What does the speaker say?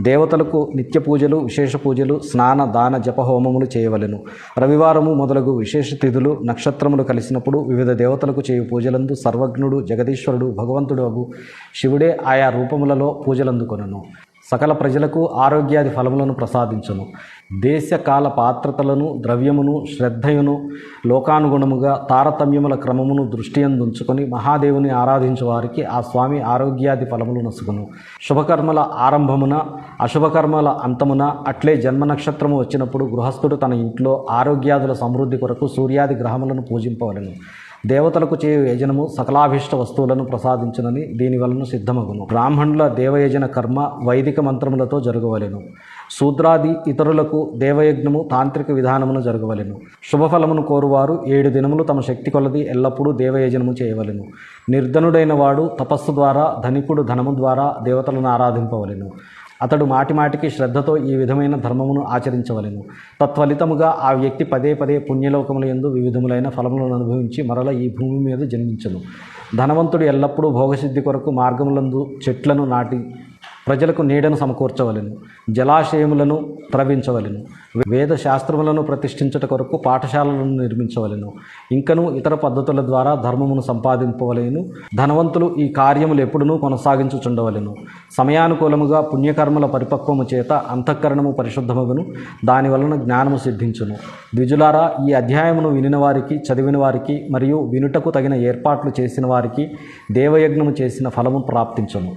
దేవతలకు నిత్య పూజలు, విశేష పూజలు, స్నాన దాన జప హోమములు చేయవలెను. రవివారము మొదలగు విశేష తిథులు, నక్షత్రములు కలిసినప్పుడు వివిధ దేవతలకు చేయు పూజలందు సర్వజ్ఞుడు, జగదీశ్వరుడు, భగవంతుడు అగు శివుడే ఆయా రూపములలో పూజలందుకొనెను. సకల ప్రజలకు ఆరోగ్యాది ఫలములను ప్రసాదించును. దేశకాల పాత్రతలను, ద్రవ్యమును, శ్రద్ధయును, లోకానుగుణముగా తారతమ్యముల క్రమమును దృష్టియందుంచుకొని మహాదేవుని ఆరాధించు వారికి ఆ స్వామి ఆరోగ్యాది ఫలములు నసుగును. శుభకర్మల ఆరంభమున, అశుభకర్మల అంతమున, అట్లే జన్మ నక్షత్రము వచ్చినప్పుడు గృహస్థుడు తన ఇంట్లో ఆరోగ్యాదుల సమృద్ధి కొరకు సూర్యాది గ్రహములను పూజింపవలెను. దేవతలకు చేయు యజనము సకలాభీష్ట వస్తువులను ప్రసాదించునని దీని వలన సిద్ధమగును. బ్రాహ్మణుల దేవయజన కర్మ వైదిక మంత్రములతో జరగవలెను. శూద్రాది ఇతరులకు దేవయజ్ఞము తాంత్రిక విధానమును జరగవలెను. శుభఫలమును కోరువారు 7 దినములు తమ శక్తి కొలది ఎల్లప్పుడూ దేవయజనము చేయవలెను. నిర్ధనుడైన వాడు తపస్సు ద్వారా, ధనికుడు ధనము ద్వారా దేవతలను ఆరాధింపవలెను. అతడు మాటిమాటికి శ్రద్ధతో ఈ విధమైన ధర్మమును ఆచరించవలెను. తత్ఫలితముగా ఆ వ్యక్తి పదే పదే పుణ్యలోకముల యందు వివిధములైన ఫలములను అనుభవించి మరల ఈ భూమి మీద జన్మించును. ధనవంతుడు ఎల్లప్పుడూ భోగసిద్ధి కొరకు మార్గములందు చెట్లను నాటి ప్రజలకు నీడను సమకూర్చవలెను. జలాశయములను త్రవించవలెను. వేద శాస్త్రములను ప్రతిష్ఠించుట కొరకు పాఠశాలలను నిర్మించవలెను. ఇంకను ఇతర పద్ధతుల ద్వారా ధర్మమును సంపాదింపవలెను. ధనవంతులు ఈ కార్యములు ఎప్పుడునూ కొనసాగించుచుండవలెను. సమయానుకూలముగా పుణ్యకర్మల పరిపక్వము చేత అంతఃకరణము పరిశుద్ధమగును. దాని వలన జ్ఞానము సిద్ధించును. ద్విజులారా, ఈ అధ్యాయమును వినిన వారికి, చదివిన వారికి మరియు వినుటకు తగిన ఏర్పాట్లు చేసిన వారికి దేవయజ్ఞము చేసిన ఫలము ప్రాప్తించును.